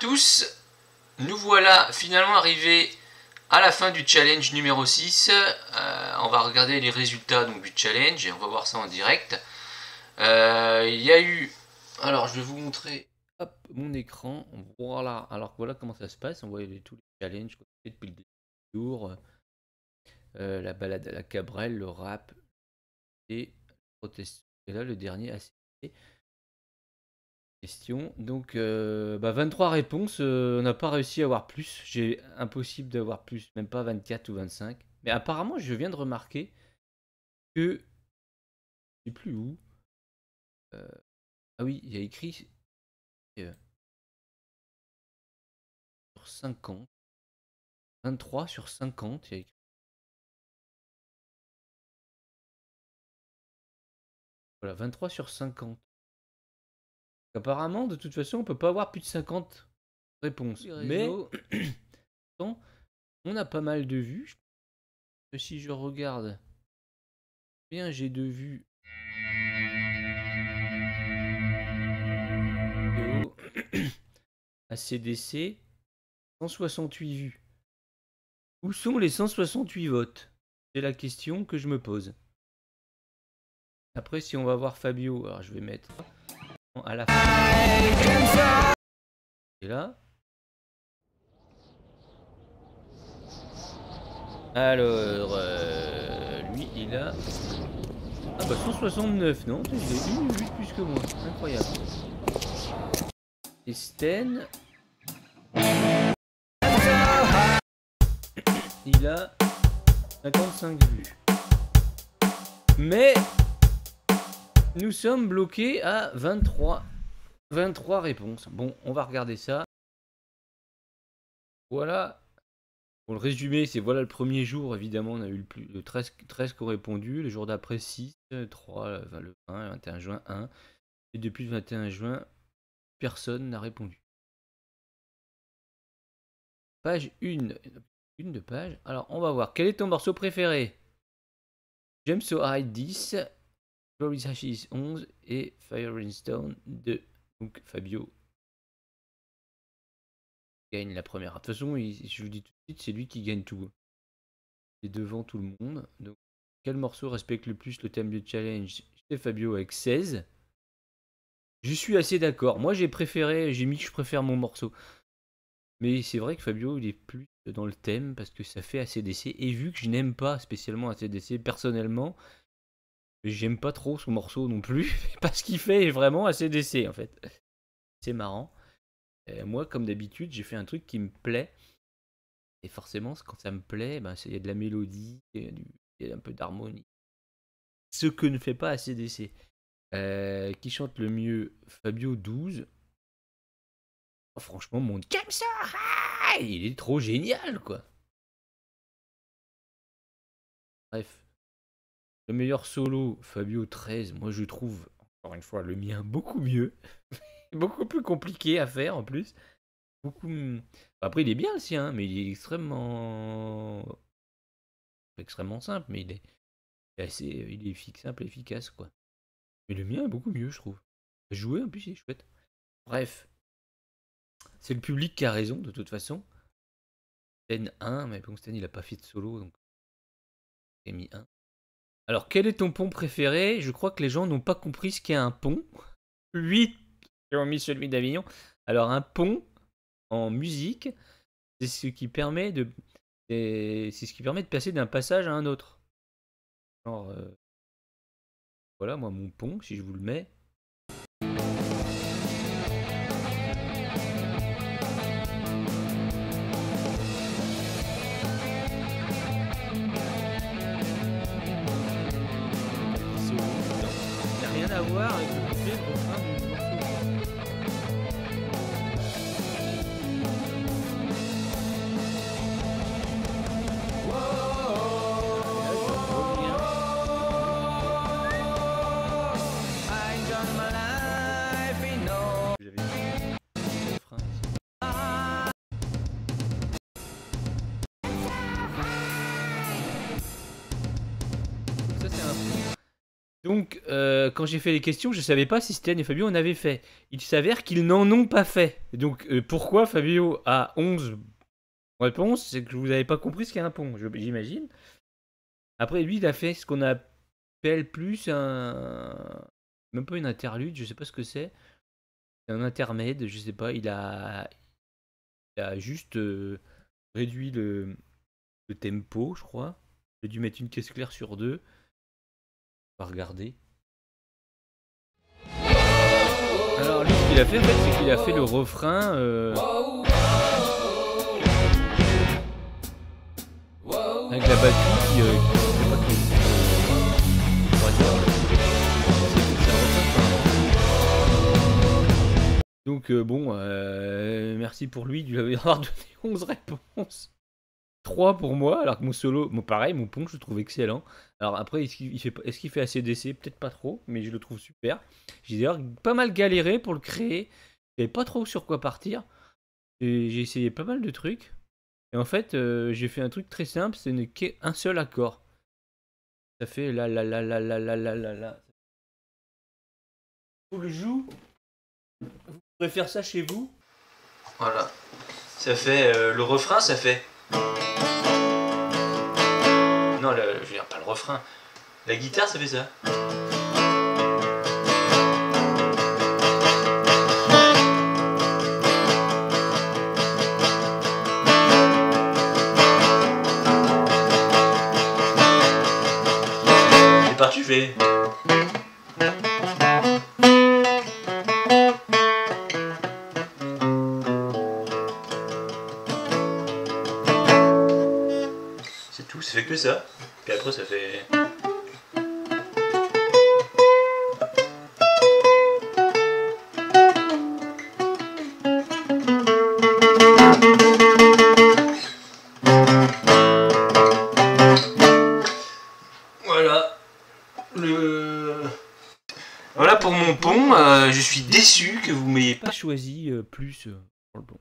tous, nous voilà finalement arrivés à la fin du challenge numéro 6. On va regarder les résultats donc, du challenge et on va voir ça en direct. Il y a eu... Alors je vais vous montrer hop, mon écran. Voilà, alors voilà comment ça se passe. On voit tous les challenges qu'on fait depuis le début du jour. La balade à la Cabrelle, le rap et la protestation. Et là le dernier ACT. Question. Donc 23 réponses, on n'a pas réussi à avoir plus. J'ai impossible d'avoir plus, même pas 24 ou 25. Mais apparemment, je viens de remarquer que je sais plus où. Ah oui, il y a écrit sur 50. 23 sur 50, il y a écrit. Voilà, 23 sur 50. Apparemment, de toute façon, on peut pas avoir plus de 50 réponses. Mais on a pas mal de vues. Si je regarde bien, j'ai de vues. ACDC, 168 vues. Où sont les 168 votes? C'est la question que je me pose. Après, si on va voir Fabio, alors je vais mettre à la fin. Et là. Alors, lui, il a... Ah bah 169, non? Il a une vue de plus que moi. Incroyable. Et Sten... Il a 55 vues. Mais nous sommes bloqués à 23 réponses. Bon, on va regarder ça. Voilà. Pour le résumé, c'est voilà le premier jour, évidemment, on a eu le 13 qui ont répondu. Le jour d'après, 6, 3, le 20, le 21 juin, 1. Et depuis le 21 juin, personne n'a répondu. Page 1. Une de page. Alors, on va voir. Quel est ton morceau préféré? James So High 10, Glorious Ashes 11 et Fire and Stone 2. Donc, Fabio gagne la première. De toute façon, je vous dis tout de suite, c'est lui qui gagne tout. Il est devant tout le monde. Donc, quel morceau respecte le plus le thème du challenge? C'est Fabio avec 16. Je suis assez d'accord. Moi, j'ai mis que je préfère mon morceau. Mais c'est vrai que Fabio, il est plus dans le thème parce que ça fait ACDC. Et vu que je n'aime pas spécialement ACDC personnellement, j'aime pas trop son morceau non plus. Parce qu'il fait vraiment ACDC en fait. C'est marrant. Moi, comme d'habitude, j'ai fait un truc qui me plaît. Et forcément, quand ça me plaît, il y a de la mélodie, il y a un peu d'harmonie. Ce que ne fait pas ACDC. Qui chante le mieux? Fabio 12. Oh, franchement, mon James So High, il est trop génial, quoi. Bref. Le meilleur solo, Fabio 13. Moi, je trouve, encore une fois, le mien beaucoup mieux. Beaucoup plus compliqué à faire, en plus. Après, il est bien, le sien, mais il est extrêmement simple, mais il est simple et efficace, quoi. Mais le mien est beaucoup mieux, je trouve. Jouer, en plus, c'est chouette. Bref. C'est le public qui a raison, de toute façon. Sten 1, mais bon, Sten, il a pas fait de solo, donc j'ai mis 1. Alors, quel est ton pont préféré? Je crois que les gens n'ont pas compris ce qu'est un pont. 8 qui ont mis celui d'Avignon. Alors, un pont, en musique, c'est ce qui permet de passer d'un passage à un autre. Alors, voilà, moi, mon pont, si je vous le mets. Il n'y a rien à voir avec le couplet, le refrain du Donc, quand j'ai fait les questions, je savais pas si Stan et Fabio en avaient fait. Il s'avère qu'ils n'en ont pas fait. Et donc, pourquoi Fabio a 11 réponses? C'est que vous n'avez pas compris ce qu'est un pont, j'imagine. Après, lui, il a fait ce qu'on appelle plus un... Même pas une interlude, je sais pas ce que c'est. Un intermède, je sais pas. Il a juste réduit le tempo, je crois. J'ai dû mettre une caisse claire sur deux. On va regarder. Alors lui, ce qu'il a fait, en fait, c'est qu'il a fait le refrain. Avec la batterie qui, je sais pas on va dire, c'est un refrain. Donc bon, merci pour lui, de lui avoir donné 11 réponses. 3 pour moi, alors que mon solo, pareil, mon pont, je le trouve excellent. Alors après, est-ce qu'il fait assez d'essais? Peut-être pas trop, mais je le trouve super. J'ai d'ailleurs pas mal galéré pour le créer. Je savais pas trop sur quoi partir. J'ai essayé pas mal de trucs. Et en fait, j'ai fait un truc très simple, c'est qu'un seul accord. Ça fait la la la la la la la la la. Vous le joue. Vous pourrez faire ça chez vous. Voilà. Ça fait le refrain, ça fait. Non, je veux dire pas le refrain. La guitare, ça fait ça. C'est parti, je fais. C'est tout, ça fait que ça. Puis après, ça fait. Voilà pour mon pont. Je suis déçu que vous m'ayez pas choisi plus pour le pont.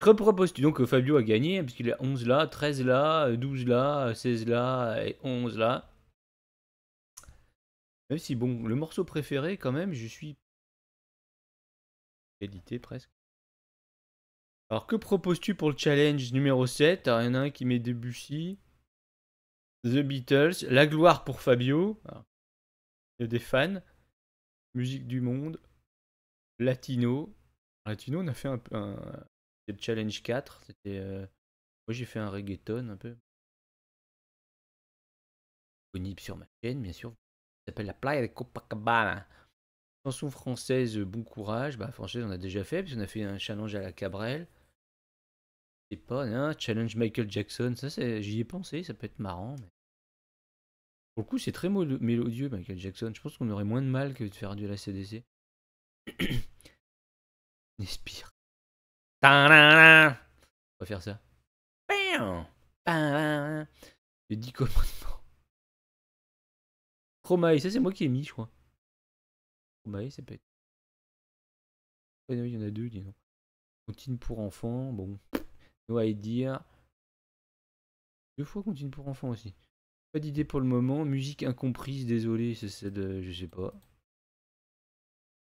Que proposes-tu? Donc Fabio a gagné, puisqu'il a 11 là, 13 là, 12 là, 16 là et 11 là. Même si, bon, le morceau préféré, quand même, je suis. Édité presque. Alors, que proposes-tu pour le challenge numéro 7? Il y en a un qui met Debussy, The Beatles, La gloire pour Fabio. Alors, il y a des fans. Musique du monde. Latino. Latino, on a fait le challenge 4. C'était. Moi, j'ai fait un reggaeton un peu. Disponible sur ma chaîne, bien sûr. Ça s'appelle La Playa de Copacabana. Chanson française, Bon Courage. Bah, française, on a déjà fait, parce qu'on a fait un challenge à la Cabrel. C'est pas un challenge Michael Jackson. Ça, j'y ai pensé, ça peut être marrant. Mais... Pour le coup, c'est très mélodieux, Michael Jackson. Je pense qu'on aurait moins de mal que de faire du ACDC. Inspire. On va faire ça. Les 10 commandements. Stromae, ça c'est moi qui ai mis, je crois. Stromae, ça peut être. Oh, non, il y en a deux, dis donc. Continue pour enfants, bon. No idea. 2 fois continue pour enfants aussi. Pas d'idée pour le moment. Musique incomprise, désolé, c'est de. Je sais pas.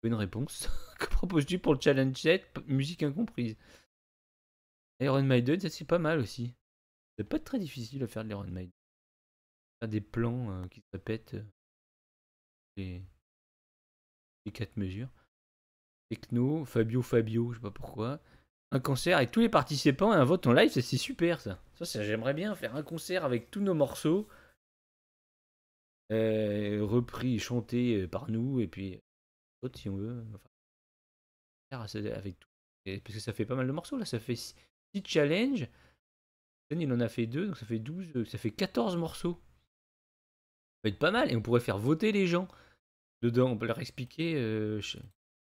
Bonne réponse. Que proposes-tu pour le challenge 7? Musique incomprise. Iron Maiden, ça c'est pas mal aussi. Ça peut pas être très difficile à faire de l'Iron Maiden. Faire des plans qui se répètent. Les 4 mesures. Techno, Fabio, je sais pas pourquoi. Un concert avec tous les participants et un vote en live, c'est super ça. Ça j'aimerais bien faire un concert avec tous nos morceaux. Repris, chantés par nous et puis d'autres si on veut. Enfin, avec tout. Parce que ça fait pas mal de morceaux là, ça fait 6 challenges. Il en a fait 2, donc ça fait 12, ça fait 14 morceaux. Ça peut être pas mal et on pourrait faire voter les gens dedans. On peut leur expliquer,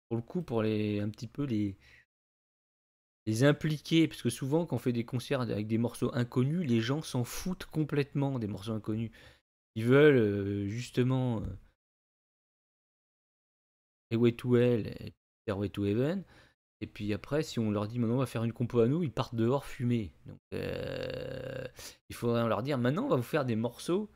pour le coup, pour un petit peu les impliquer. Parce que souvent, quand on fait des concerts avec des morceaux inconnus, les gens s'en foutent complètement des morceaux inconnus. Ils veulent justement Way to Hell et Way to Heaven. Et puis après, si on leur dit maintenant on va faire une compo à nous, ils partent dehors fumer. Donc il faudrait leur dire maintenant on va vous faire des morceaux.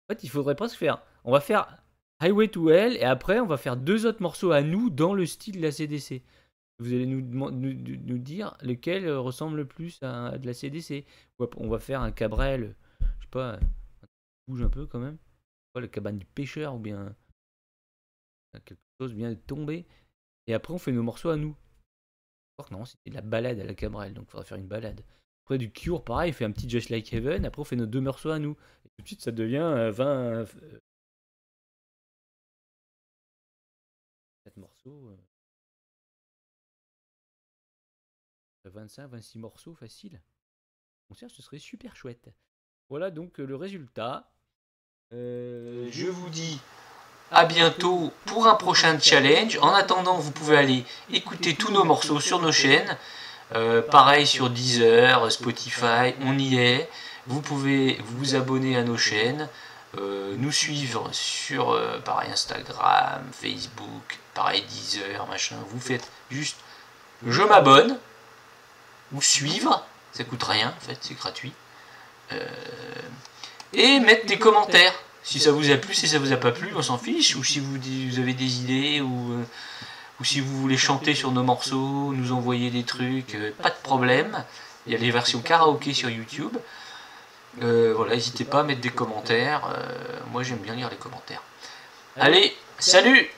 En fait, il faudrait presque faire. On va faire Highway to Hell, et après, on va faire 2 autres morceaux à nous dans le style de la CDC. Vous allez nous dire lequel ressemble le plus à de la CDC. On va faire un Cabrel, je sais pas, bouge un peu quand même. Pas le cabane du pêcheur ou bien quelque chose vient de tomber. Et après, on fait nos morceaux à nous. Non, c'était de la balade à la Cabrel, donc il faudra faire une balade. Après, du Cure, pareil, on fait un petit Just Like Heaven. Après, on fait nos 2 morceaux à nous. Et tout de suite, ça devient 20. 4 morceaux. 25, 26 morceaux, facile. Concert, ce serait super chouette. Voilà donc le résultat. Je vous dis à bientôt pour un prochain challenge. En attendant, vous pouvez aller écouter tous nos morceaux sur nos chaînes. Pareil sur Deezer, Spotify, on y est. Vous pouvez vous abonner à nos chaînes, nous suivre sur pareil Instagram, Facebook, pareil Deezer, machin. Vous faites juste je m'abonne ou suivre, ça coûte rien en fait, c'est gratuit. Et mettre des commentaires. Si ça vous a plu, si ça vous a pas plu, on s'en fiche. Ou si vous avez des idées, ou si vous voulez chanter sur nos morceaux, nous envoyer des trucs, pas de problème. Il y a les versions karaoké sur YouTube. Voilà, n'hésitez pas à mettre des commentaires. Moi j'aime bien lire les commentaires. Allez, salut!